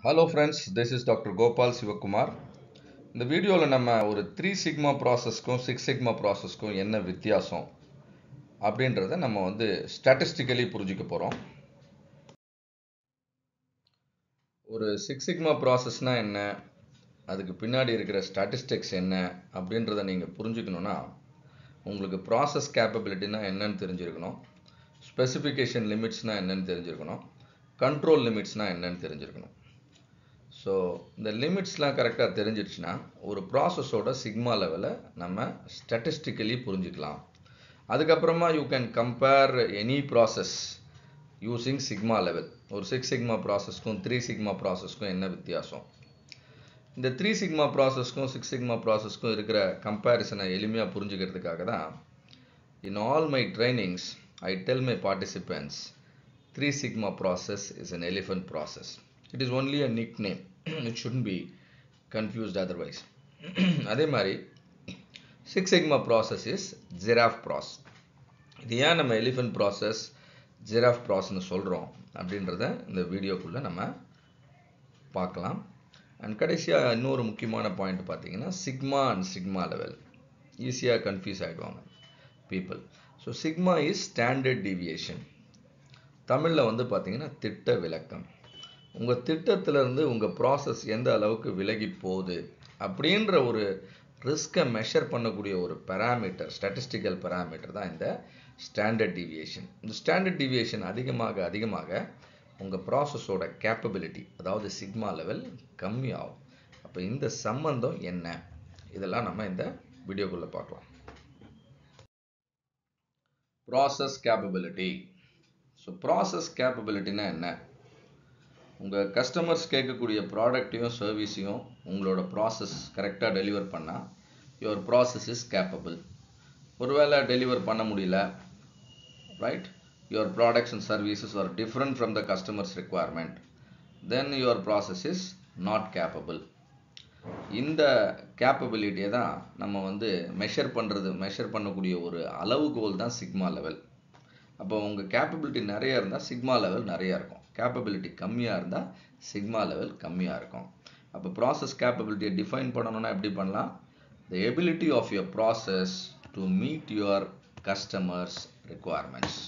Hello friends, this is Dr. Gopal Sivakumar. இந்த வீடியோவில் நம்ம ஒரு 3 சிக்மா ப்ராசஸ்க்கும் 6 சிக்மா ப்ராசஸ்க்கும் என்ன வித்தியாசம் அப்படின்றத நம்ம ஸ்டாட்டிஸ்டிக்கலி புரிஞ்சுக்க போகிறோம். ஒரு 6 சிக்மா ப்ராசஸ்னா என்ன, அதுக்கு பின்னாடி இருக்கிற ஸ்டாட்டிஸ்டிக்ஸ் என்ன அப்படின்றத நீங்கள் புரிஞ்சுக்கணுன்னா உங்களுக்கு ப்ராசஸ் கேப்பபிலிட்டினா என்னன்னு தெரிஞ்சிருக்கணும், ஸ்பெசிஃபிகேஷன் லிமிட்ஸ்னா என்னன்னு தெரிஞ்சிருக்கணும், கண்ட்ரோல் லிமிட்ஸ்னா என்னன்னு தெரிஞ்சிருக்கணும். ஸோ இந்த லிமிட்ஸ்லாம் கரெக்டாக தெரிஞ்சிடுச்சுன்னா ஒரு ப்ராசஸோட சிக்மா லெவலை நம்ம ஸ்டாட்டிஸ்டிக்கலி புரிஞ்சுக்கலாம். அதுக்கப்புறமா you can compare any process using sigma level. ஒரு 6 சிக்மா ப்ராசஸ்க்கும் 3 சிக்மா ப்ராசஸ்க்கும் என்ன வித்தியாசம், இந்த 3 சிக்மா ப்ராசஸ்க்கும் 6 சிக்மா ப்ராசஸ்க்கும் இருக்கிற கம்பேரிசனை எளிமையாக புரிஞ்சுக்கிறதுக்காக தான் in all my trainings I tell my participants 3 sigma process is an elephant process. It is only a nickname. It shouldn't be confused otherwise. அதே மாதிரி 6 sigma process is giraffe process. இது ஏன் நம்ம elephant process giraffe ப்ராசஸ்னு சொல்கிறோம் அப்படின்றத இந்த வீடியோக்குள்ளே நம்ம பார்க்கலாம். அண்ட் கடைசியாக இன்னொரு முக்கியமான பாயிண்ட் பார்த்தீங்கன்னா சிக்மா அண்ட் சிக்மா லெவல் ஈஸியாக கன்ஃபியூஸ் ஆகிடுவாங்க people. So sigma is standard deviation. தமிழில் பார்த்தீங்கன்னா திட்ட விலக்கம். உங்கள் திட்டத்திலேருந்து உங்கள் ப்ராசஸ் எந்த அளவுக்கு விலகி போகுது அப்படின்ற ஒரு ரிஸ்கை மெஷர் பண்ணக்கூடிய ஒரு பேராமீட்டர், ஸ்டாட்டிஸ்டிக்கல் பேராமீட்டர் தான் இந்த ஸ்டாண்டர்ட் டீவியேஷன். இந்த ஸ்டாண்டர்ட் டீவியேஷன் அதிகமாக அதிகமாக உங்கள் ப்ராசஸோட கேப்பபிலிட்டி, அதாவது சிக்மா லெவல் கம்மியாகும். அப்போ இந்த சம்பந்தம் என்ன, இதெல்லாம் நம்ம இந்த வீடியோக்குள்ளே பார்க்கலாம். Process capability. ஸோ ப்ராசஸ் கேப்பபிலிட்டினா என்ன, உங்கள் கஸ்டமர்ஸ் கேட்கக்கூடிய ப்ராடக்டையும் சர்வீஸையும் உங்களோட ப்ராசஸ் கரெக்டாக டெலிவர் பண்ணால் யுவர் ப்ராசஸ் இஸ் கேப்பபிள். ஒருவேளை டெலிவர் பண்ண முடியல, right, your products and services are different from the customers requirement, then your process is not capable. இந்த கேப்பபிலிட்டியை தான் நம்ம மெஷர் பண்ணக்கூடிய ஒரு அளவுகோல் தான் சிக்மா லெவல். அப்போ உங்கள் கேப்பபிலிட்டி நிறைய இருந்தால் சிக்மா லெவல் நிறையா இருக்கும், கேப்பபிலிட்டி கம்மியாக இருந்தால் சிக்மா லெவல் கம்மியாக இருக்கும். அப்போ ப்ராசஸ் கேப்பபிலிட்டியை டிஃபைன் பண்ணணும்னா எப்படி பண்ணலாம், the ability of your process to meet your customers requirements.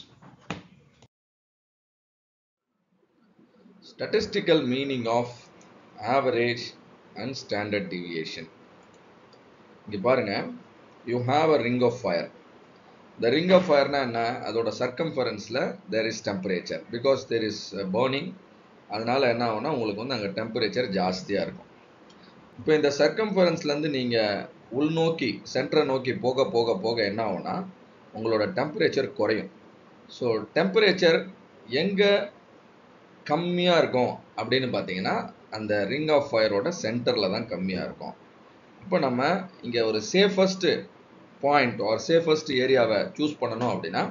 Statistical meaning of average and standard deviation. இங்கே பாருங்கள், you have a ring of fire. The ring of fire என்ன, அதோட சர்க்கம்ஃபரன்ஸில் there is temperature because there is burning. அதனால் என்ன ஆகும்னா உங்களுக்கு அங்கே temperature ஜாஸ்தியாக இருக்கும். இப்போ இந்த சர்க்கம்ஃபரன்ஸ்லேருந்து நீங்கள் உள்நோக்கி சென்டரை நோக்கி போக போக போக என்ன ஆகும்னா உங்களோட டெம்பரேச்சர் குறையும். ஸோ டெம்பரேச்சர் எங்கே கம்மியாக இருக்கும் அப்படின்னு பார்த்தீங்கன்னா அந்த ரிங் ஆஃப் ஃபயரோட சென்டரில் தான் கம்மியாக இருக்கும். இப்போ நம்ம இங்கே ஒரு சேஃபஸ்ட்டு பாயிண்ட் ஆர் சேஃபஸ்ட் ஏரியாவை சூஸ் பண்ணணும் அப்படின்னா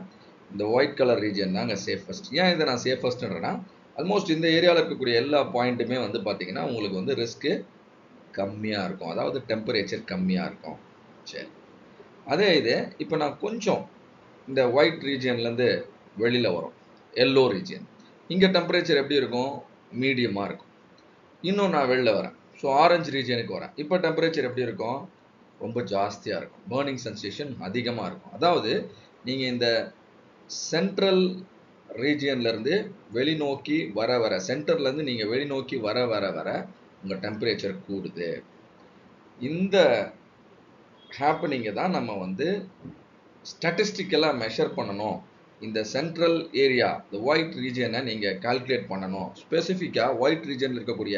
இந்த ஒயிட் கலர் ரீஜன் தான் அங்கே சேஃபஸ்ட். ஏன் இதை நான் சேஃபஸ்ட்ன்றேன்னா ஆல்மோஸ்ட் இந்த ஏரியாவில் இருக்கக்கூடிய எல்லா பாயிண்ட்டுமே பார்த்தீங்கன்னா உங்களுக்கு ரிஸ்க்கு கம்மியாக இருக்கும், அதாவது டெம்பரேச்சர் கம்மியாக இருக்கும். சரி, அதே இது இப்போ நான் கொஞ்சம் இந்த ஒயிட் ரீஜன்லேருந்து வெளியில் வரும், எல்லோ ரீஜன், இங்கே டெம்பரேச்சர் எப்படி இருக்கும், மீடியமாக இருக்கும். இன்னும் நான் வெளில வரேன், ஸோ ஆரஞ்சு ரீஜனுக்கு வரேன், இப்போ டெம்பரேச்சர் எப்படி இருக்கும், ரொம்ப ஜாஸ்தியாக இருக்கும், பர்னிங் சென்சேஷன் அதிகமாக இருக்கும். அதாவது நீங்கள் இந்த சென்ட்ரல் ரீஜியன்லேருந்து வெளிநோக்கி வர வர, சென்டர்லேருந்து நீங்கள் வெளிநோக்கி வர வர வர உங்கள் டெம்பரேச்சர் கூடுது. இந்த ஹேப்பனிங்கை தான் நம்ம ஸ்டாட்டிஸ்டிக்கலாக மெஷர் பண்ணணும். இந்த சென்ட்ரல் ஏரியா, இந்த ஒயிட் ரீஜனை நீங்கள் கால்குலேட் பண்ணணும். ஸ்பெசிஃபிக்காக ஒயிட் ரீஜனில் இருக்கக்கூடிய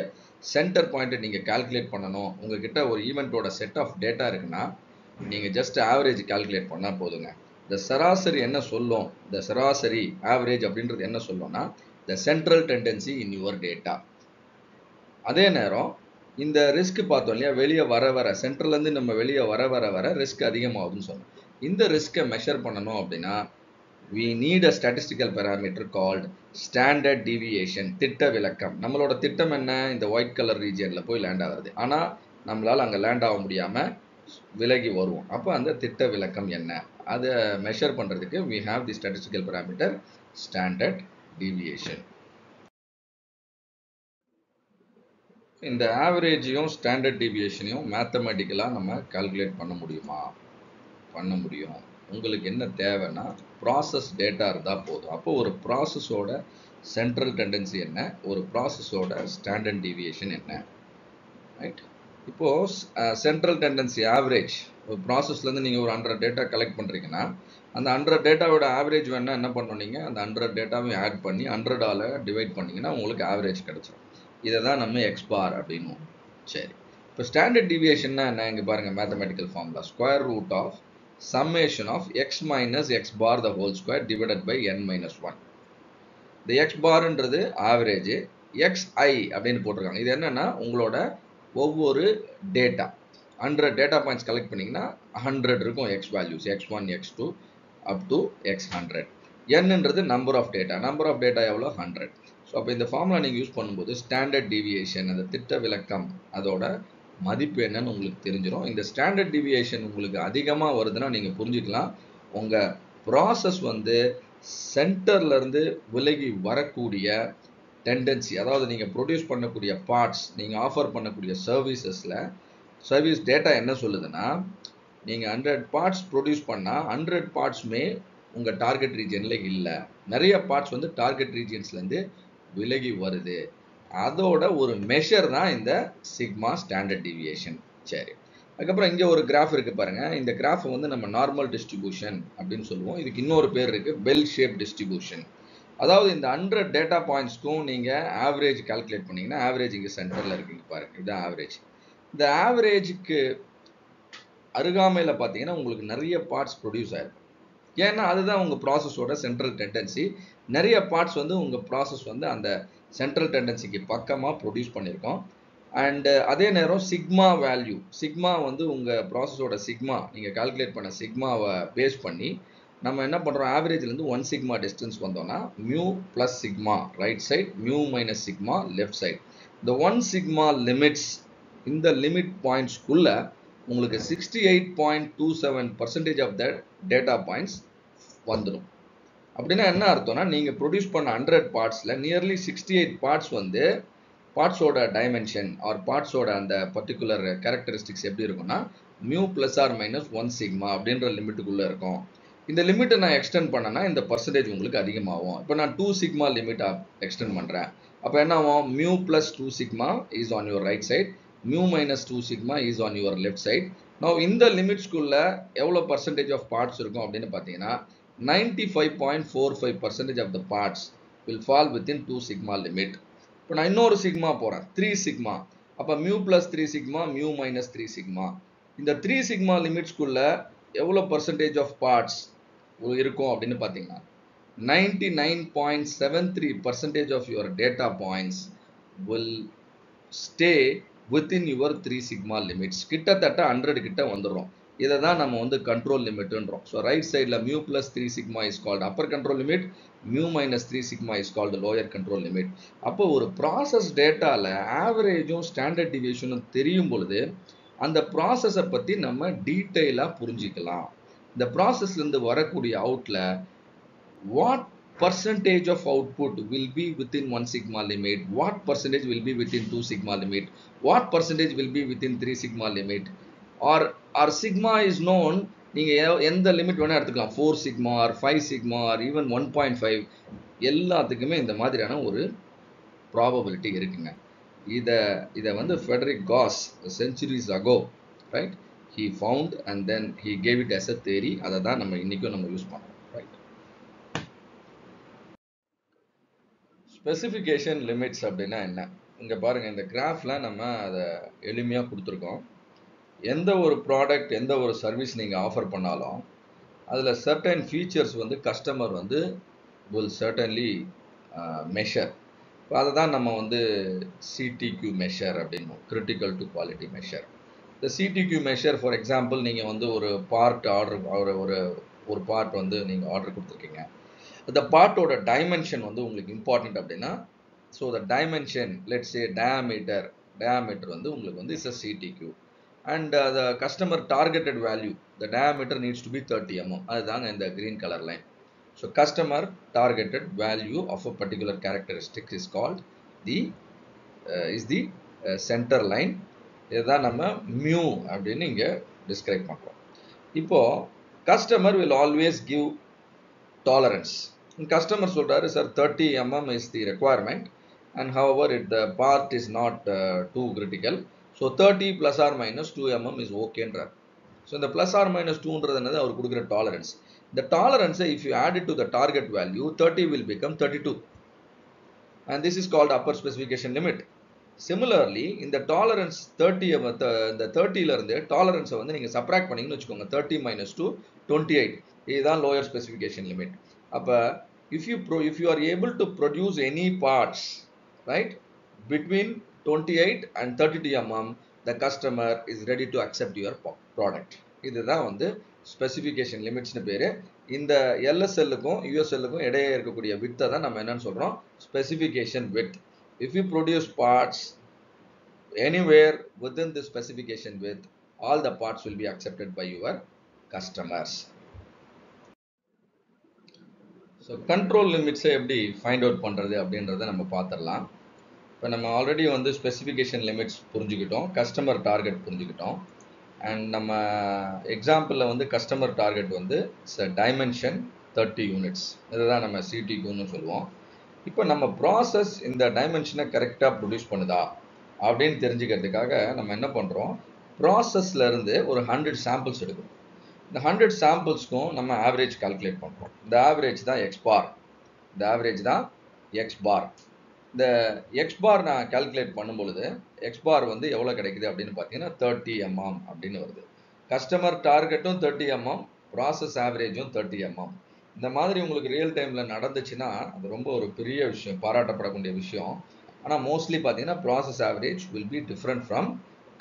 சென்டர் பாயிண்ட்டை நீங்கள் கால்குலேட் பண்ணணும். உங்ககிட்ட ஒரு ஈவெண்ட்டோட செட் ஆஃப் டேட்டா இருக்குன்னா நீங்கள் ஜஸ்ட் ஆவரேஜ் கால்குலேட் பண்ணால் போதுங்க. இந்த சராசரி என்ன சொல்லும், இந்த சராசரி ஆவரேஜ் அப்படின்றது என்ன சொல்லும்னா the central tendency in your data. அதே நேரம் இந்த ரிஸ்க் பார்த்தோம் இல்லையா, வெளியே வர வர சென்ட்ரல்லேருந்து நம்ம வெளியே வர வர வர ரிஸ்க் அதிகமாகுதுன்னு சொன்னோம். இந்த ரிஸ்க்கை மெஷர் பண்ணணும் அப்படின்னா we need a statistical parameter called standard deviation. திட்ட விலக்கம். நம்மளோட திட்டம் என்ன, இந்த ஒயிட் கலர் ரீஜியனில் போய் லேண்ட் ஆகுது, ஆனால் நம்மளால் அங்கே லேண்ட் ஆக முடியாமல் விலகி வருவோம். அப்போ அந்த திட்ட விலக்கம் என்ன, அதை மெஷர் பண்ணுறதுக்கு we have the statistical parameter standard deviation. இந்த ஆவரேஜையும் ஸ்டாண்டர்ட் டீவியேஷனையும் மேத்தமெட்டிக்கலாக நம்ம கால்குலேட் பண்ண முடியுமா? பண்ண முடியும். உங்களுக்கு என்ன தேவைன்னா ப்ராசஸ் டேட்டா இருந்தால் போதும். அப்போ ஒரு ப்ராசஸோட சென்ட்ரல் டெண்டன்சி என்ன, ஒரு ப்ராசஸோட ஸ்டாண்டர்ட் டீவியேஷன் என்ன, ரைட்? இப்போது சென்ட்ரல் டெண்டன்சி ஆவரேஜ், ஒரு ப்ராசஸ்லேருந்து நீங்கள் ஒரு 100 டேட்டா கலெக்ட் பண்ணுறீங்கன்னா அந்த 100 டேட்டாவோட ஆவரேஜ் வேணால் என்ன பண்ணுவீங்க, அந்த 100 டேட்டாவையும் ஆட் பண்ணி 100ஆல் டிவைட் பண்ணிங்கன்னா உங்களுக்கு ஆவரேஜ் கிடச்சிரும். இதை தான் நம்ம எக்ஸ் பார் அப்படின்னு. சரி, இப்போ ஸ்டாண்டர்ட் டீவியேஷன்னா என்ன? இங்கே பாருங்கள், mathematical formula square root of summation of x minus x bar the whole square divided by n minus 1. இந்த x barன்றது ஆவரேஜ், xi அப்படின்னு போட்டிருக்காங்க. இது என்னன்னா உங்களோட ஒவ்வொரு டேட்டா 100 டேட்டா பாயிண்ட்ஸ் கலெக்ட் பண்ணிங்கன்னா 100 இருக்கும் x values, x1 x2 up to x100. nன்றது நம்பர் ஆஃப் டேட்டா எவ்வளோ? 100. ஸோ அப்போ இந்த ஃபார்முலா நீங்கள் யூஸ் பண்ணும்போது ஸ்டாண்டர்ட் டீவியேஷன், அந்த திட்ட விலக்கம், அதோட மதிப்பு என்னன்னு உங்களுக்கு தெரிஞ்சிடும். இந்த ஸ்டாண்டர்ட் டீவியேஷன் உங்களுக்கு அதிகமாக வருதுன்னா நீங்கள் புரிஞ்சுக்கலாம் உங்கள் ப்ராசஸ் வந்து சென்டர்லேருந்து விலகி வரக்கூடிய டெண்டன்சி, அதாவது நீங்கள் ப்ரொடியூஸ் பண்ணக்கூடிய பார்ட்ஸ், நீங்கள் ஆஃபர் பண்ணக்கூடிய சர்வீஸ் டேட்டா என்ன சொல்லுதுன்னா, நீங்கள் 100 பார்ட்ஸ் ப்ரொடியூஸ் பண்ணால் 100 பார்ட்ஸுமே உங்கள் டார்கெட் ரீஜனில் இல்லை, நிறைய பார்ட்ஸ் வந்து டார்கெட் ரீஜன்ஸ்லேருந்து விலகி வருது. அதோட ஒரு மெஷர் தான் இந்த சிக்மா ஸ்டாண்டர்ட் டீவியேஷன். சரி, அதுக்கப்புறம் இங்கே ஒரு கிராஃப் இருக்குது பாருங்கள். இந்த கிராஃப் வந்து நம்ம நார்மல் டிஸ்ட்ரிபியூஷன் அப்படின்னு சொல்லுவோம். இதுக்கு இன்னொரு பேர் இருக்குது, பெல் ஷேப் டிஸ்ட்ரிபியூஷன். அதாவது இந்த 100 டேட்டா பாயிண்ட்ஸ்க்கும் நீங்கள் ஆவரேஜ் கால்குலேட் பண்ணிங்கன்னா ஆவரேஜ் இங்கே சென்டரில் இருக்குங்க பாருங்கள், இதுதான் ஆவரேஜ். இந்த ஆவரேஜுக்கு அருகாமையில் பார்த்தீங்கன்னா உங்களுக்கு நிறைய பார்ட்ஸ் ப்ரொடியூஸ் ஆகிருக்கும். ஏன்னா அதுதான் உங்கள் ப்ராசஸோட சென்ட்ரல் டெண்டன்சி. நிறைய பார்ட்ஸ் வந்து உங்கள் ப்ராசஸ் வந்து அந்த சென்ட்ரல் டெண்டன்சிக்கு பக்கமாக ப்ரொடியூஸ் பண்ணியிருக்கோம். அண்டு அதே நேரம் சிக்மா வேல்யூ, சிக்மா வந்து உங்கள் ப்ராசஸோட சிக்மா, நீங்கள் கால்குலேட் பண்ண சிக்மாவை பேஸ் பண்ணி நம்ம என்ன பண்ணுறோம், ஆவரேஜ்லேருந்து 1 சிக்மா டிஸ்டன்ஸ் வந்தோம்னா mu plus sigma right side, mu minus sigma left side. இந்த 1 சிக்மா லிமிட்ஸ், இந்த லிமிட் பாயிண்ட்ஸ்குள்ளே உங்களுக்கு 68.27% ஆஃப் த டேட்டா பாயிண்ட்ஸ் வந்துடும். அப்படின்னா என்ன அர்த்தம்னா, நீங்கள் ப்ரொடியூஸ் பண்ண 100 பார்ட்ஸில் நியர்லி 68 பார்ட்ஸ் வந்து பார்ட்ஸோட டைமென்ஷன் ஆர் பார்ட்ஸோட அந்த பர்டிகுலர் கேரக்டரிஸ்டிக்ஸ் எப்படி இருக்கும்னா mu plus or minus 1 sigma அப்படின்ற லிமிட்டுக்குள்ளே இருக்கும். இந்த லிமிட்டை நான் எக்ஸ்டெண்ட் பண்ணேன்னா இந்த பர்சன்டேஜ் உங்களுக்கு அதிகமாகும். இப்போ நான் 2 சிக்மா லிமிட் எக்ஸ்டெண்ட் பண்ணுறேன். அப்போ என்ன ஆகும், mu plus 2 sigma is on your right side, mu minus 2 sigma is on your left side. நான் இந்த லிமிட்ஸ்குள்ள எவ்வளோ பர்சன்டேஜ் ஆஃப் பார்ட்ஸ் இருக்கும் அப்படின்னு பார்த்தீங்கன்னா 95.45% of the parts will fall within 2 sigma limit. இப்போ நான் இன்னொரு சிக்மா போகிறேன், 3 சிக்மா. அப்போ mu plus 3 sigma, mu minus 3 sigma. இந்த 3 சிக்மா லிமிட்ஸ்குள்ள எவ்வளோ பர்சன்டேஜ் ஆஃப் பார்ட்ஸ் இருக்கும் அப்படின்னு பார்த்தீங்கன்னா 99.73% of your data points will stay within your 3 sigma limits. கிட்டத்தட்ட 100 கிட்ட வந்துடும். இதை தான் நம்ம வந்து கண்ட்ரோல் லிமிட்ன்றோம். ஸோ ரைட் சைடில் mu plus 3 sigma is called upper control limit, mu minus 3 sigma is called lower control limit. அப்போ ஒரு ப்ராசஸ் டேட்டாவில் ஆவரேஜும் ஸ்டாண்டர்ட் டிவியேஷனும் தெரியும் பொழுது அந்த ப்ராசஸை பற்றி நம்ம டீட்டெயிலாக புரிஞ்சிக்கலாம். இந்த ப்ராசஸ்லேருந்து வரக்கூடிய அவுட்டில் what percentage of output will be within 1 sigma limit, what percentage will be within 2 sigma limit, what percentage will be within 3 sigma limit, or sigma is known, நீங்கள் எந்த லிமிட் வேணால் எடுத்துக்கலாம், 4 sigma or 5 sigma or even 1.5, எல்லாத்துக்குமே இந்த மாதிரியான ஒரு probability இருக்குங்க. இதை வந்து Friedrich Gauss centuries ago, right, he found and then he gave it as a theory. அதை தான் நம்ம இன்றைக்கும் நம்ம யூஸ் பண்ணுறோம். ஸ்பெசிஃபிகேஷன் லிமிட்ஸ் அப்படின்னா என்ன? இங்கே பாருங்கள், இந்த கிராஃபில் நம்ம அதை எளிமையாக கொடுத்துருக்கோம். எந்த ஒரு ப்ராடக்ட், எந்த ஒரு சர்வீஸ் நீங்கள் ஆஃபர் பண்ணாலும் அதில் சர்டன் ஃபீச்சர்ஸ் வந்து கஸ்டமர் வந்து வில் சர்டன்லி மெஷர். இப்போ அதை தான் நம்ம வந்து சிடிக்யூ மெஷர் அப்படின்னும், கிரிட்டிக்கல் டு குவாலிட்டி மெஷர். இந்த சிடிக்யூ மெஷர் ஃபார் எக்ஸாம்பிள், நீங்கள் வந்து ஒரு பார்ட் ஆர்டர், ஒரு பார்ட் வந்து நீங்கள் ஆர்டர் கொடுத்துருக்கீங்க. இந்த பார்ட்டோட டைமென்ஷன் வந்து உங்களுக்கு இம்பார்ட்டன்ட் அப்படின்னா, so the dimension let's say diameter வந்து உங்களுக்கு வந்து is a CTQ. And the customer targeted value, the diameter needs to be 30 mm. அதுதாங்க இந்த green colour line. So customer targeted value of a particular characteristic is called the centre line. இதுதான் நம்ம mu அப்படின்னு இங்கே describe பண்ணுறோம். இப்போது customer will always give tolerance. Customer சொல்கிறாரு, sir 30 mm is the requirement and however the part is not too critical. So 30 + or - 2 mm is ஓகேன்றார். So இந்த plus or minus 2ன்றது என்னது, அவர் கொடுக்குற டாலரன்ஸ். இந்த டாலரன்ஸை if you add it to the target value 30 will become 32 and this is called upper specification limit. Similarly இந்த tolerance 30 இந்த 30ல இருந்து டாலரன்ஸை வந்து நீங்கள் சப்ராக்ட் பண்ணிங்கன்னு வச்சுக்கோங்க, 30 - 2 28, இதுதான் லோயர் ஸ்பெசிஃபிகேஷன் லிமிட். அப்போ if you are able to produce any parts right between 28 and 32 mm, the customer is ready to accept your product. இதுதான் வந்து ஸ்பெசிஃபிகேஷன் லிமிட்ஸ்னு பேர். இந்த எல்எஸ்எல்லுக்கும் யூஎஸ்எல்லுக்கும் இடையே இருக்கக்கூடிய வித்தை தான் நம்ம என்னன்னு சொல்கிறோம், specification with. If you produce parts anywhere within the specification width, all the parts will be accepted by your customers. So control லிமிட்ஸை எப்படி ஃபைண்ட் அவுட் பண்ணுறது அப்படின்றத நம்ம பார்த்துடலாம். இப்போ நம்ம ஆல்ரெடி வந்து ஸ்பெசிஃபிகேஷன் லிமிட்ஸ் புரிஞ்சுக்கிட்டோம், கஸ்டமர் டார்கெட் புரிஞ்சுக்கிட்டோம். அண்ட் நம்ம எக்ஸாம்பிளில் வந்து கஸ்டமர் டார்கெட் வந்து டைமென்ஷன் 30 யூனிட்ஸ், இதுதான் நம்ம சிடிக்யூன்னு சொல்லுவோம். இப்போ நம்ம ப்ராசஸ் இந்த டைமென்ஷனை கரெக்டாக ப்ரொடியூஸ் பண்ணுதா அப்படின்னு தெரிஞ்சுக்கிறதுக்காக நம்ம என்ன பண்ணுறோம், ப்ராசஸ்லேருந்து ஒரு 100 சாம்பிள்ஸ் எடுக்கிறோம். இந்த 100 சாம்பிள்ஸ்க்கும் நம்ம ஆவரேஜ் கால்குலேட் பண்ணுறோம். இந்த ஆவரேஜ் தான் எக்ஸ் பார். இந்த எக்ஸ் பார் நான் கால்குலேட் பண்ணும்பொழுது எக்ஸ் பார் வந்து எவ்வளோ கிடைக்குது அப்படின்னு பார்த்தீங்கன்னா 30 mm அப்படின்னு வருது. கஸ்டமர் டார்கெட்டும் 30 mm, ப்ராசஸ் ஆவரேஜும் 30 mm. இந்த மாதிரி உங்களுக்கு ரியல் டைமில் நடந்துச்சுன்னா அது ரொம்ப ஒரு பெரிய விஷயம், பாராட்டப்படக்கூடிய விஷயம். ஆனால் மோஸ்ட்லி பார்த்தீங்கன்னா process average will be different from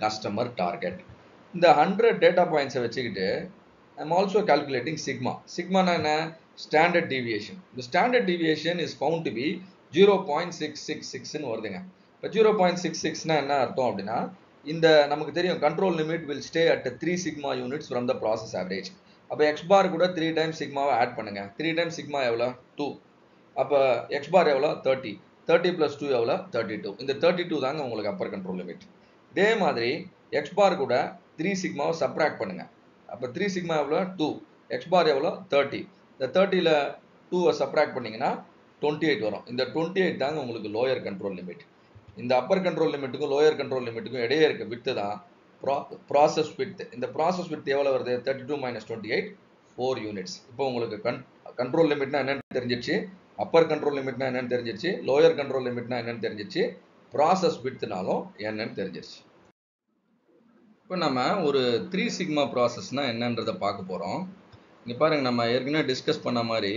customer target. இந்த 100 டேட்டா பாயிண்ட்ஸை வச்சுக்கிட்டு I'm also calculating sigma. Sigma என்ன, standard deviation. The standard deviation is found to be 0.666 வருதுங்க. இப்போ 0.66 என்ன அர்த்தம் அப்படின்னா, இந்த நமக்கு தெரியும் control limit will stay at 3 sigma units from the process average. அப்போ x bar கூட 3 times sigmaவை ஆட் பண்ணுங்க. 3 times sigma எவ்வளோ, 2. அப்போ x bar எவ்வளோ, 30. 30 + 2 எவ்வளோ, 32. இந்த 32 தாங்க உங்களுக்கு அப்பர் கண்ட்ரோல் லிமிட். இதே மாதிரி x bar கூட 3 sigmaவை சப்ராக்ட் பண்ணுங்க. அப்போ 3 sigma எவ்வளோ, 2. x bar எவ்வளோ, 30. இந்த 30ல் 2வை சப்ராக்ட் பண்ணிங்கன்னா 28 வரும். இந்த 28 தாங்க உங்களுக்கு லோயர் கண்ட்ரோல் லிமிட். இந்த அப்பர் கண்ட்ரோல் லிமிட்டுக்கும் லோயர் கண்ட்ரோல் லிமிட்டுக்கும் இடையே இருக்க வித்து தான் ப்ராசஸ் வித். இந்த ப்ராசஸ் வித் எவ்வளோ வருது, 32 - 28, 4 யூனிட்ஸ். இப்போ உங்களுக்கு கண்ட்ரோல் லிமிட்னா என்னென்னு தெரிஞ்சிச்சு, அப்பர் கண்ட்ரோல் லிமிட்னா என்னென்னு தெரிஞ்சிச்சு, லோயர் கண்ட்ரோல் லிமிட்னா என்னென்னு தெரிஞ்சிச்சு, ப்ராசஸ் வித்னாலும் என்னென்னு தெரிஞ்சிச்சு. இப்போ நம்ம ஒரு 3 sigma ப்ராசஸ்னால் என்னன்றதை பார்க்க போகிறோம். இங்கே பாருங்கள், நம்ம ஏற்கனவே டிஸ்கஸ் பண்ண மாதிரி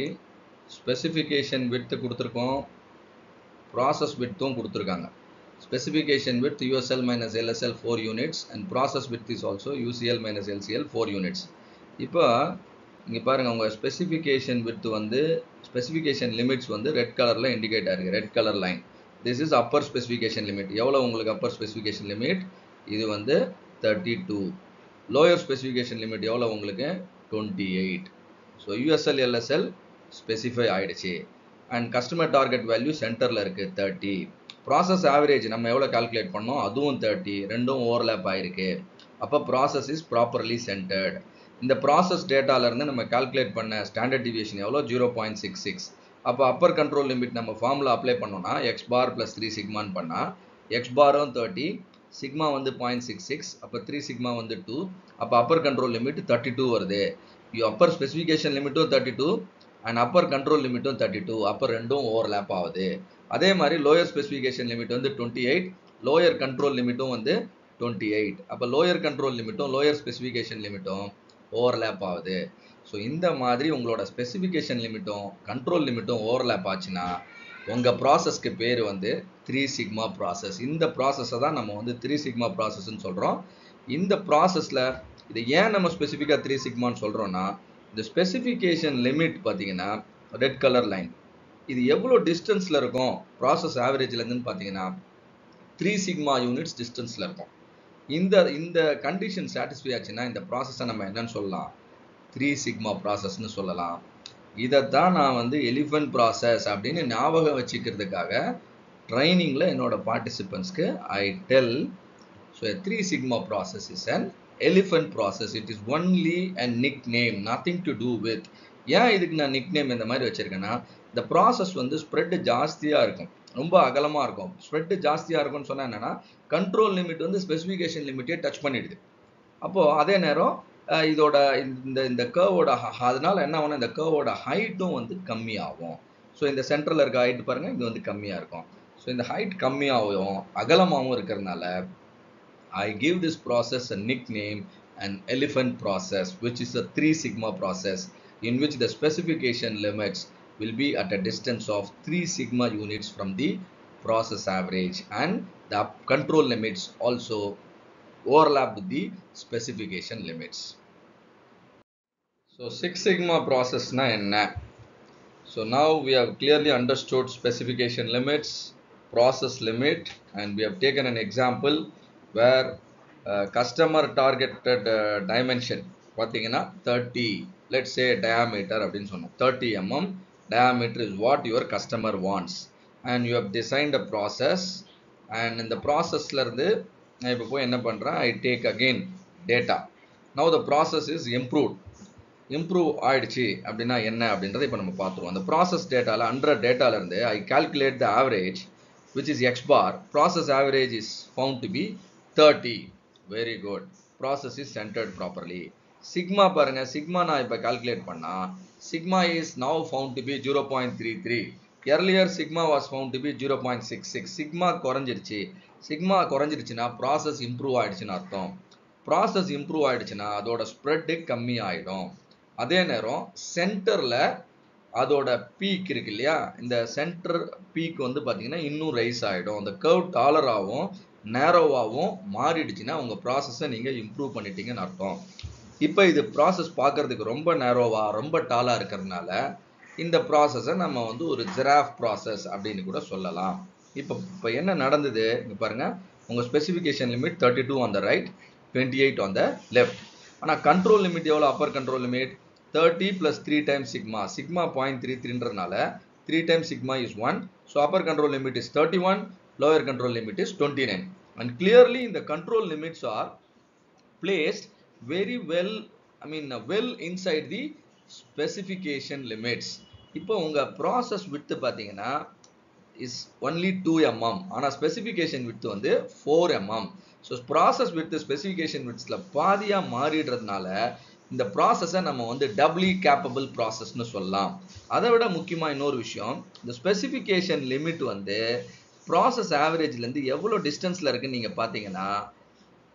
ஸ்பெசிஃபிகேஷன் வித்து கொடுத்துருக்கோம், ப்ராசஸ் வித்தும் கொடுத்துருக்காங்க. Specification with USL - LSL 4 units and process with is also UCL - LCL 4 units. இப்போ இங்கே பாருங்கள், உங்கள் ஸ்பெசிஃபிகேஷன் வித் வந்து ஸ்பெசிஃபிகேஷன் லிமிட்ஸ் வந்து ரெட் கலரில் இண்டிகேட் ஆகிருக்கு, red colour line. This is Appar specification limit. எவ்வளோ உங்களுக்கு அப்பர் ஸ்பெசிஃபிகேஷன் லிமிட், இது வந்து 32. லோயர் ஸ்பெசிஃபிகேஷன் லிமிட் எவ்வளோ உங்களுக்கு, 28. ஸோ USL LSL ஸ்பெசிஃபை ஆகிடுச்சு. அண்ட் கஸ்டமர் டார்கெட் வேல்யூ சென்டரில் இருக்குது 30. ப்ராசஸ் ஆவரேஜ் நம்ம எவ்வளோ கால்குலேட் பண்ணோம், அதுவும் 30. ரெண்டும் ஓவர்லேப் ஆகிருக்கு. அப்போ ப்ராசஸ் இஸ் ப்ராப்பர்லி சென்டர்ட். இந்த ப்ராசஸ் டேட்டாவிலேருந்து நம்ம கால்குலேட் பண்ண ஸ்டாண்டர்ட் டிவியேஷன் எவ்வளோ, 0.66. அப்போ அப்பர் கண்ட்ரோல் லிமிட் நம்ம ஃபார்முலா அப்ளை பண்ணோன்னா x bar + 3 sigmaன்னு பண்ணால் x பாரும் 30, சிக்மா வந்து 0.66, அப்போ 3 sigma வந்து 2. அப்போ அப்பர் கண்ட்ரோல் லிமிட் 32 வருது. அப்பர் ஸ்பெசிஃபிகேஷன் லிமிட்டும் 32 அண்ட் அப்பர் கண்ட்ரோல் லிமிட்டும் 32. அப்போ ரெண்டும் ஓவர்லேப் ஆகுது. அதே மாதிரி லோயர் ஸ்பெசிஃபிகேஷன் லிமிட் வந்து 28, லோயர் கண்ட்ரோல் லிமிட்டும் வந்து 28. அப்போ லோயர் கண்ட்ரோல் லிமிட்டும் லோயர் ஸ்பெசிஃபிகேஷன் லிமிட்டும் ஓவர்லேப் ஆகுது. ஸோ இந்த மாதிரி உங்களோட ஸ்பெசிஃபிகேஷன் லிமிட்டும் கண்ட்ரோல் லிமிட்டும் ஓவர்லேப் ஆச்சுன்னா உங்கள் ப்ராசஸ்க்கு பேர் வந்து 3 sigma ப்ராசஸ். இந்த ப்ராசஸை தான் நம்ம வந்து 3 sigma ப்ராசஸ்ன்னு சொல்கிறோம். இந்த ப்ராசஸில் இதை ஏன் நம்ம ஸ்பெசிஃபிக்காக 3 sigmaன்னு சொல்கிறோன்னா, இந்த ஸ்பெசிஃபிகேஷன் லிமிட் பார்த்தீங்கன்னா ரெட் கலர் லைன், இது எவ்வளோ டிஸ்டன்ஸில் இருக்கும் ப்ராசஸ் ஆவரேஜ்லேருந்துன்னு பார்த்தீங்கன்னா 3 sigma யூனிட்ஸ் டிஸ்டன்ஸில் இருக்கும். இந்த கண்டிஷன் சாட்டிஸ்ஃபை ஆச்சுன்னா இந்த ப்ராசஸை நம்ம என்னன்னு சொல்லலாம், 3 sigma ப்ராசஸ்ன்னு சொல்லலாம். இதைத்தான் நான் வந்து எலிஃபண்ட் ப்ராசஸ் அப்படின்னு ஞாபகம் வச்சுக்கிறதுக்காக ட்ரைனிங்கில் என்னோட பார்ட்டிசிபென்ட்ஸ்க்கு I tell so a 3 sigma process is an elephant process. It is only a nickname, nothing to do with. ஏன் இதுக்கு நான் நிக்நேம் இந்த மாதிரி வச்சிருக்கேன்னா இந்த ப்ராசஸ் வந்து ஸ்ப்ரெட் ஜாஸ்தியாக இருக்கும், ரொம்ப அகலமாக இருக்கும். ஸ்ப்ரெட் ஜாஸ்தியாக இருக்கும்னு சொன்னால் என்னென்னா கண்ட்ரோல் லிமிட் வந்து ஸ்பெசிஃபிகேஷன் லிமிட்டே டச் பண்ணிடுது. அப்போது அதே நேரம் இதோட இந்த கர்வோட அதனால என்ன ஆகும், இந்த கர்வோட ஹைட்டும் வந்து கம்மியாகும். ஸோ இந்த சென்டரில் இருக்க ஹைட் பாருங்கள், இது வந்து கம்மியாக இருக்கும். ஸோ இந்த ஹைட் கம்மியாகவும் அகலமாகவும் இருக்கிறதுனால I give this process a nickname, an elephant process, which is a 3 sigma process in which the specification limits will be at a distance of 3 sigma units from the process average, and the control limits also overlap with the specification limits. So 6 sigma process na enna? So now we have clearly understood specification limits, process limit, and we have taken an example where customer targeted dimension பார்த்தீங்கன்னா 30, let's say diameter அப்படின்னு சொன்னோம். 30 mm diameter is what your customer wants, and you have designed a process, and in the processல இருந்து நான் இப்போ போய் என்ன பண்ணுறேன், I take again data. Now the process is improve ஆயிடுச்சு அப்படின்னா என்ன அப்படின்றத இப்போ நம்ம பார்த்துருவோம். அந்த ப்ராசஸ் டேட்டாவில் 100 டேட்டாலேருந்து I calculate the average which is x bar. Process average is found to be 30. Very good. Process is centered properly. Sigma பாருங்க, sigma நான் இப்போ calculate பண்ணா sigma is now found to be 0.33. Earlier sigma was found to be 0.66. sigma குறைஞ்சிருச்சுன்னா process improve ஆயிடுச்சுன்னு அர்த்தம். process improve ஆயிடுச்சுன்னா அதோட spread கம்மி ஆயிடும். அதே நேரம் சென்டரில் அதோட பீக் இருக்கு இல்லையா, இந்த சென்டர் பீக் வந்து பார்த்தீங்கன்னா இன்னும் ரைஸ் ஆகிடும். அந்த கர்வ் டாலராகவும் நேரோவாகவும் மாறிடுச்சுன்னா உங்கள் ப்ராசஸை நீங்கள் இம்ப்ரூவ் பண்ணிட்டீங்கன்னு அர்த்தம். இப்போ இது ப்ராசஸ் பார்க்கறதுக்கு ரொம்ப நேரோவாக ரொம்ப டாலாக இருக்கிறதுனால இந்த ப்ராசஸை நம்ம வந்து ஒரு ஜிராஃப் ப்ராசஸ் அப்படின்னு கூட சொல்லலாம். இப்போ என்ன நடந்தது இங்கே பாருங்கள், உங்கள் specification limit 32 on the right, 28 on the left. ஆனால் கண்ட்ரோல் லிமிட் எவ்வளோ, Appar control limit 30 plus 3 times sigma. Sigma 0.33ன்றனால 3 times sigma is 1. So upper control limit is 31, lower control limit is 29. And clearly the control limits are placed very well, well inside the specification limits. இப்போ உங்க process width பார்த்தீங்கன்னா is only 2 mm. ஆனால் specification width வந்து 4 mm. So process width specification widthல பாதியா மாறிடுறதுனால இந்த ப்ராசஸை நம்ம வந்து doubly capable ப்ராசஸ்னு சொல்லலாம். அதை விட முக்கியமாக இன்னொரு விஷயம், இந்த ஸ்பெசிஃபிகேஷன் லிமிட் வந்து ப்ராசஸ் ஆவரேஜ்லேருந்து எவ்வளோ டிஸ்டன்ஸில் இருக்குன்னு நீங்கள் பார்த்தீங்கன்னா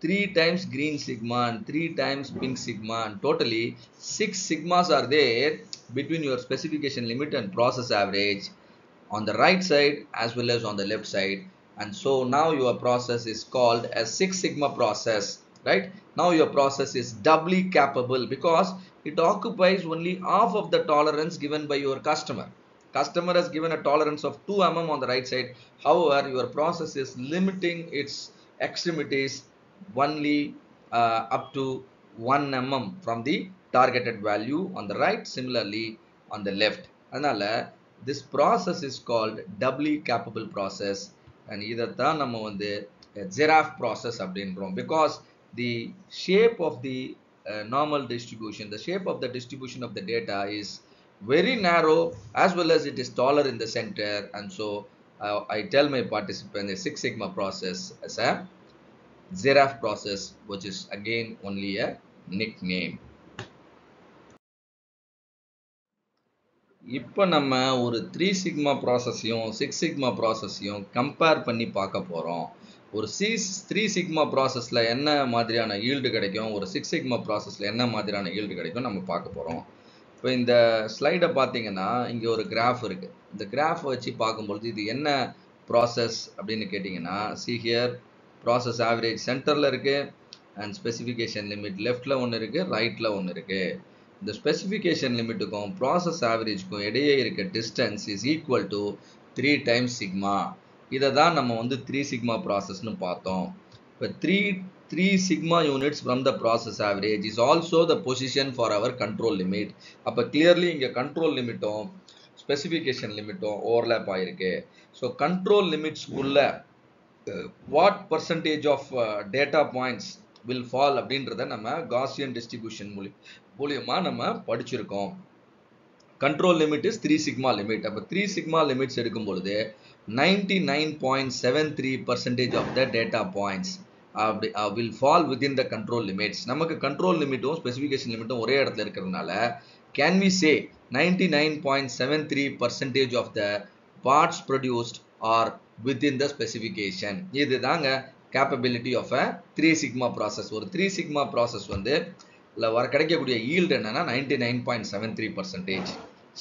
3 times green sigma and 3 times pink sigma, and totally 6 sigmas are there between your specification limit and process average on the right side as well as on the left side. And so now your process is called a 6 sigma process. Right, now your process is doubly capable because it occupies only half of the tolerance given by your customer. Customer has given a tolerance of 2 mm on the right side. However, your process is limiting its extremities only up to 1 mm from the targeted value on the right, similarly on the left. அதனால this process is called doubly capable process, and இதைத்தான் நம்ம வந்து giraffe process அப்படின்றோம். Because the shape of the normal distribution, the shape of the distribution of the data is very narrow as well as it is taller in the center, and so I tell my participants the 6 sigma process as a giraffe process, which is again only a nickname. இப்போ நம்ம ஒரு 3 sigma ப்ராசஸையும் 6 sigma ப்ராசஸையும் compare பண்ணி பார்க்க போகிறோம். ஒரு 3 sigma ப்ராசஸில் என்ன மாதிரியான ஈல்டு கிடைக்கும், ஒரு 6 sigma ப்ராசஸில் என்ன மாதிரியான ஈல்டு கிடைக்கும் நம்ம பார்க்க போகிறோம். இப்போ இந்த ஸ்லைடை பார்த்தீங்கன்னா இங்கே ஒரு கிராஃப் இருக்குது. இந்த கிராஃப் வச்சு பார்க்கும்பொழுது இது என்ன ப்ராசஸ் அப்படின்னு கேட்டிங்கன்னா, see here ப்ராசஸ் ஆவரேஜ் சென்டரில் இருக்குது அண்ட் ஸ்பெசிஃபிகேஷன் லிமிட் லெஃப்டில் ஒன்று இருக்குது, ரைட்டில் ஒன்று இருக்குது. இந்த ஸ்பெசிஃபிகேஷன் லிமிட்டுக்கும் ப்ராசஸ் ஆவரேஜ்க்கும் இடையே இருக்க distance is equal to 3 times sigma. இதை தான் நம்ம வந்து 3 sigma ப்ராசஸ்னு பார்த்தோம். இப்போ 3 sigma units from the process average is also the position for our control limit. அப்போ clearly இங்கே control limitம் ஸ்பெசிஃபிகேஷன் லிமிட்டும் ஓவர்லேப் ஆயிருக்கு. ஸோ கண்ட்ரோல் லிமிட்ஸ்க்குள்ள what percentage of data points will fall அப்படின்றத நம்ம காசியன் டிஸ்ட்ரிபியூஷன் மூலியமா நம்ம படிச்சிருக்கோம். Control limit is 3 sigma limit. அப்போ 3 சிக்மா லிமிட்ஸ் எடுக்கும் பொழுது 99.73% of the data points will fall within the control limits. நமக்கு கண்ட்ரோல் லிமிட்டும் ஸ்பெசிஃபிகேஷன் லிமிட்டும் ஒரே இடத்துல இருக்கிறதுனால can we say 99.73% of the parts produced are within the specification. இதுதாங்க capability of a 3 sigma process. ஒரு 3 sigma process வந்து கிடைக்கக்கூடிய yield என்னன்னா 99.73%.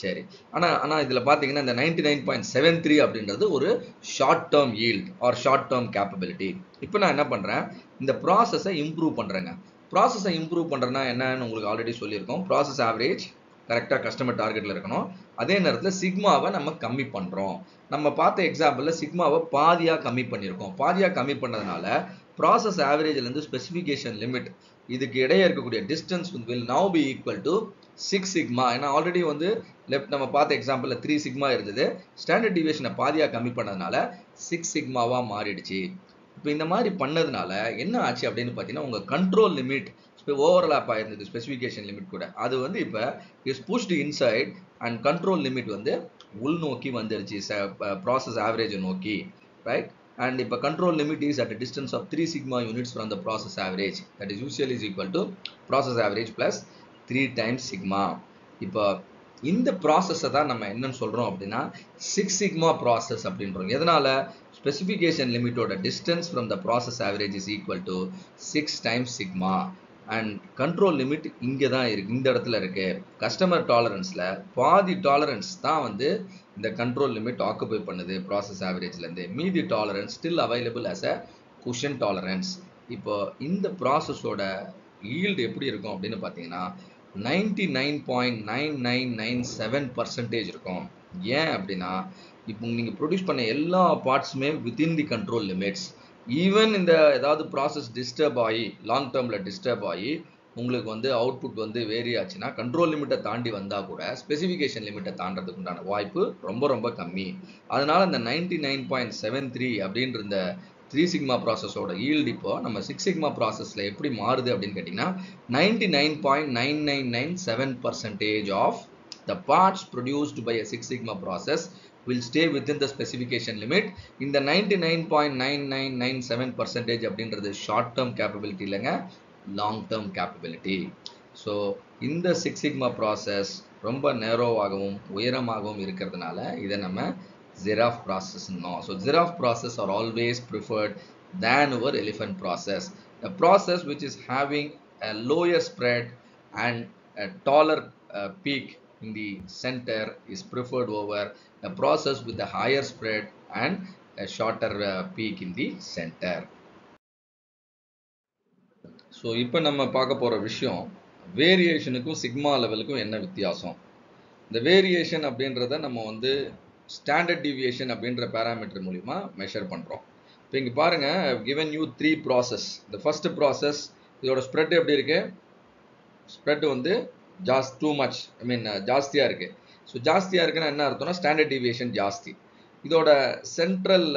சரி, ஆனா இதுல பாத்தீங்கன்னா இந்த 99.73 அப்படின்றது ஒரு short term yield or short term capability. இப்போ நான் என்ன பண்றேன், இந்த ப்ராசஸை இம்ப்ரூவ் பண்றேங்க. ப்ராசஸை இம்ப்ரூவ் பண்றேன்னா என்னன்னு உங்களுக்கு ஆல்ரெடி சொல்லியிருக்கோம். ப்ராசஸ் ஆவரேஜ் கரெக்டாக கஸ்டமர் டார்கெட்டில் இருக்கணும். அதே நேரத்தில் சிக்மாவை நம்ம கம்மி பண்ணுறோம். நம்ம பார்த்த எக்ஸாம்பிளில் சிக்மாவை பாதியாக கம்மி பண்ணியிருக்கோம். பாதியாக கம்மி பண்ணதுனால ப்ராசஸ் ஆவரேஜ்லேருந்து ஸ்பெசிஃபிகேஷன் லிமிட் இதுக்கு இடையே இருக்கக்கூடிய distance will now be equal to 6 sigma. ஏன்னா ஆல்ரெடி வந்து லெஃப்ட் நம்ம பார்த்த எக்ஸாம்பிளில் 3 சிக்மா இருந்தது. ஸ்டாண்டர்ட் டிவியேஷனை பாதியாக கம்மி பண்ணதுனால 6 சிக்மாவாக மாறிடுச்சு. இப்போ இந்த மாதிரி பண்ணதுனால என்ன ஆச்சு அப்படின்னு பார்த்தீங்கன்னா, உங்கள் கண்ட்ரோல் லிமிட் ஓவர்லாப் ஆயிருந்தது ஸ்பெசிஃபிகேஷன் லிமிட் கூட. அது வந்து இப்போ is pushed inside and control limit வந்து உள்நோக்கி வந்துருச்சு ப்ராசஸ் ஆவரேஜை நோக்கி, ரைட்? அண்ட் இப்போ control limit is at distance of 3 sigma units from the process average. That is usually is equal to process average plus 3 times sigma. இப்போ இந்த ப்ராசஸை தான் நம்ம என்னன்னு சொல்கிறோம் அப்படின்னா 6 சிக்மா ப்ராசஸ் அப்படின்றோம். எதனால? ஸ்பெசிஃபிகேஷன் லிமிட்டோட distance from the process average is equal to 6 times sigma. And control limit இங்கே தான் இருக்குது, இந்த இடத்துல இருக்கு. கஸ்டமர் டாலரன்ஸில் பாதி டாலரன்ஸ் தான் வந்து இந்த கண்ட்ரோல் லிமிட் ஆக்குபை பண்ணுது ப்ராசஸ் ஆவரேஜ்லேருந்து. மீதி tolerance still available as a cushion tolerance. இப்போ இந்த ப்ராசஸோட ஈல்டு எப்படி இருக்கும் அப்படின்னு பார்த்தீங்கன்னா 99.9997% இருக்கும். ஏன் அப்படின்னா இப்போ நீங்கள் ப்ரொடியூஸ் பண்ண எல்லா பார்ட்ஸுமே within the control limits. Even இந்த ஏதாவது ப்ராசஸ் டிஸ்டர்ப் ஆகி லாங் டேர்மில் டிஸ்டர்ப் ஆகி உங்களுக்கு வந்து அவுட்புட் வந்து வேரி ஆச்சுன்னா கண்ட்ரோல் லிமிட்டை தாண்டி வந்தால் கூட ஸ்பெசிஃபிகேஷன் லிமிட்டை தாண்டறதுக்கு உண்டான வாய்ப்பு ரொம்ப ரொம்ப கம்மி. அதனால இந்த 99.73 அப்படின்ற இந்த 3 சிக்மா ப்ராசஸோட ஈல்டு இப்போ நம்ம 6 சிக்மா ப்ராசஸில் எப்படி மாறுது அப்படின்னு கேட்டிங்கன்னா 99.9997% of the parts produced by a 6 sigma process will stay within the specification limit. இந்த 99.9997% அப்படின்றது ஷார்ட் டேர்ம் கேப்பபிலிட்டி இல்லைங்க, லாங் டேர்ம் கேப்பபிலிட்டி. ஸோ இந்த 6 சிக்மா ப்ராசஸ் ரொம்ப நேரோவாகவும் உயரமாகவும் இருக்கிறதுனால இதை நம்ம ஜிராஃப் ப்ராசஸ்னோம். So giraffe process are always preferred than our elephant process. The process which is having a lower spread and a taller peak in the center is preferred over a process with a higher spread and a shorter peak in the center. So இப்போ நம்ம பார்க்க போற விஷயம் வேரியேஷனுக்கும் sigma லெவலுக்கும் என்ன வித்தியாசம். இந்த variation அப்படின்றத நம்ம வந்து ஸ்டாண்டர்ட் டிவியேஷன் அப்படின்ற பேராமீட்டர் மூலிமா மெஷர் பண்ணுறோம். இப்போ இங்கே பாருங்க, given you 3 ப்ராசஸ். இந்த ஃபர்ஸ்ட் ப்ராசஸ் இதோட ஸ்ப்ரெட் எப்படி இருக்கு? ஸ்ப்ரெட் வந்து டூ மச், ஜாஸ்தியாக இருக்குது. ஸோ ஜாஸ்தியாக இருக்குன்னா என்ன அர்த்தம்னா ஸ்டாண்டர்ட் டிவியேஷன் ஜாஸ்தி. இதோட சென்ட்ரல்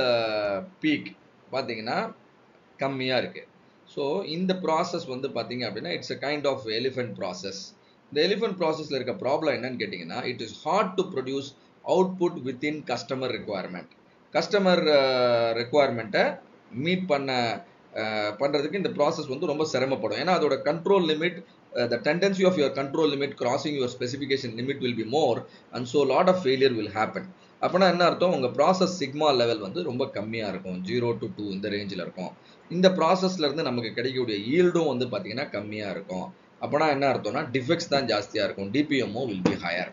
பீக் பார்த்தீங்கன்னா கம்மியாக இருக்குது. ஸோ இந்த ப்ராசஸ் வந்து பார்த்தீங்க அப்படின்னா it's a kind of elephant process. இந்த எலிஃபென்ட் ப்ராசஸில் இருக்க ப்ராப்ளம் என்னன்னு கேட்டிங்கன்னா it is hard to produce output within customer requirement. Customer ரெக்குவயர்மெண்ட்டை மீட் பண்ணுறதுக்கு இந்த ப்ராசஸ் வந்து ரொம்ப சிரமப்படும். ஏன்னா அதோட control limit, the tendency of your control limit crossing your specification limit will be more, and so lot of failure will happen. அப்போனா என்ன அர்த்தம், உங்கள் ப்ராசஸ் சிக்மா லெவல் வந்து ரொம்ப கம்மியாக இருக்கும், 0 to 2 இந்த ரேஞ்சில் இருக்கும். இந்த ப்ராசஸ்லேருந்து நமக்கு கிடைக்கக்கூடிய ஈல்டும் வந்து பார்த்தீங்கன்னா கம்மியாக இருக்கும். அப்போனா என்ன அர்த்தம்னா டிஃபெக்ட்ஸ் தான் ஜாஸ்தியாக இருக்கும், DPMO will be higher.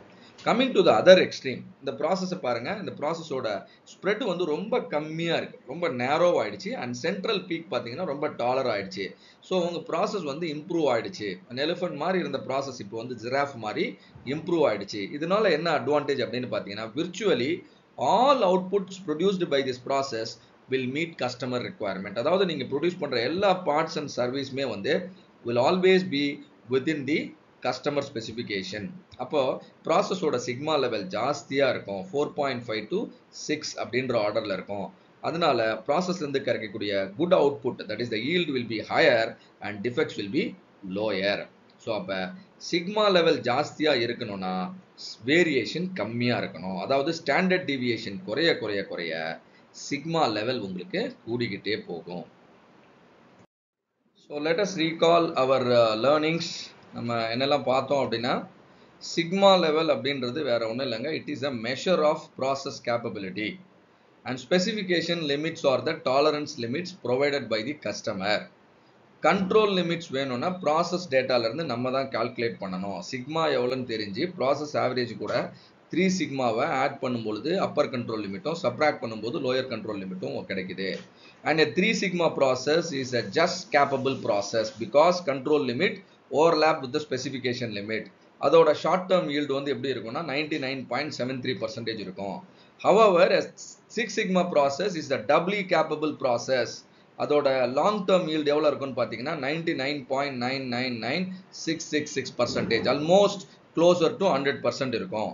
Coming to the other extreme, இந்த ப்ராசஸை பாருங்கள், இந்த ப்ராசஸோட ஸ்ப்ரெட் வந்து ரொம்ப கம்மியாக இருக்குது, ரொம்ப நேரோ ஆகிடுச்சு. அண்ட் சென்ட்ரல் பீக் பார்த்தீங்கன்னா ரொம்ப டாலர் ஆகிடுச்சு. ஸோ உங்கள் ப்ராசஸ் வந்து இம்ப்ரூவ் ஆகிடுச்சு. அந்த எலிஃபென்ட் மாதிரி இருந்த ப்ராசஸ் இப்போ வந்து ஜிராஃப் மாதிரி இம்ப்ரூவ் ஆகிடுச்சு. இதனால என்ன அட்வான்டேஜ் அப்படின்னு பார்த்தீங்கன்னா virtually all outputs produced by this process will meet customer requirement. அதாவது நீங்கள் ப்ரொடியூஸ் பண்ணுற எல்லா பார்ட்ஸ் அண்ட் சர்வீஸுமே வந்து will always be within the customer specification. அப்போ ப்ராசஸோட சிக்மா லெவல் ஜாஸ்தியாக இருக்கும், 4.5 to 6 அப்படின்ற ஆர்டரில் இருக்கும். அதனால ப்ராசஸ்லேருந்து கிடைக்கக்கூடிய good output, that is the yield will be higher and defects will be lower. So அப்போ சிக்மா லெவல் ஜாஸ்தியாக இருக்கணும்னா வேரியேஷன் கம்மியாக இருக்கணும். அதாவது ஸ்டாண்டர்ட் டீவியேஷன் குறைய குறைய குறைய சிக்மா லெவல் உங்களுக்கு கூடிக்கிட்டே போகும். ஸோ லெட் அஸ் ரீகால் அவர் லேர்னிங்ஸ். நம்ம என்னெல்லாம் பார்த்தோம் அப்படின்னா, சிக்மா லெவல் அப்படின்றது வேற ஒன்றும் இல்லைங்க. It is a measure of process capability and specification limits are the tolerance limits provided by the customer. Control limits வேணும்னா ப்ராசஸ் டேட்டாலேருந்து நம்ம தான் கால்குலேட் பண்ணணும். சிக்மா எவ்வளோன்னு தெரிஞ்சு ப்ராசஸ் ஆவரேஜ் கூட 3 சிக்மாவை ஆட் பண்ணும்பொழுது அப்பர் கண்ட்ரோல் லிமிட்டும், சப்ராக்ட் பண்ணும்போது லோயர் கண்ட்ரோல் லிமிட்டும் கிடைக்குது. And a 3 sigma process is a just capable process because control limit overlap with the specification limit. அதோட ஷார்ட் டேர்ம் yield வந்து எப்படி இருக்கும்னா 99.73% இருக்கும். However, a 6 sigma process is the doubly capable process. அதோட long term yield எவ்வளோ இருக்குன்னு பார்த்தீங்கன்னா 99.999666%, almost closer to 100% இருக்கும்.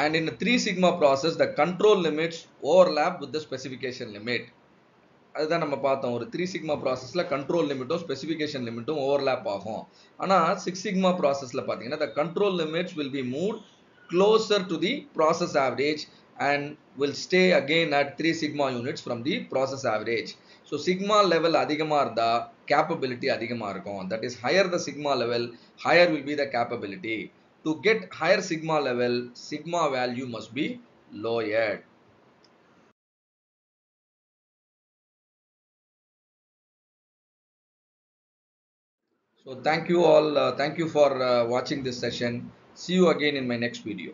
And in the 3 sigma process, the control limits overlap with the specification limit. அதுதான் நம்ம பார்த்தோம். ஒரு 3 sigma processல control limitடும் specification limitடும் overlap ஆகும். ஆனா 6 sigma processல பார்த்தீங்கன்னா the control limits will be moved closer to the process average and will stay again at 3 sigma units from the process average. So sigma level அதிகமா இருந்தா capability அதிகமா இருக்கும். That is, higher the sigma level, higher will be the capability. To get higher sigma level, sigma value must be lowered. So thank you all. Thank you for watching this session. See you again in my next video.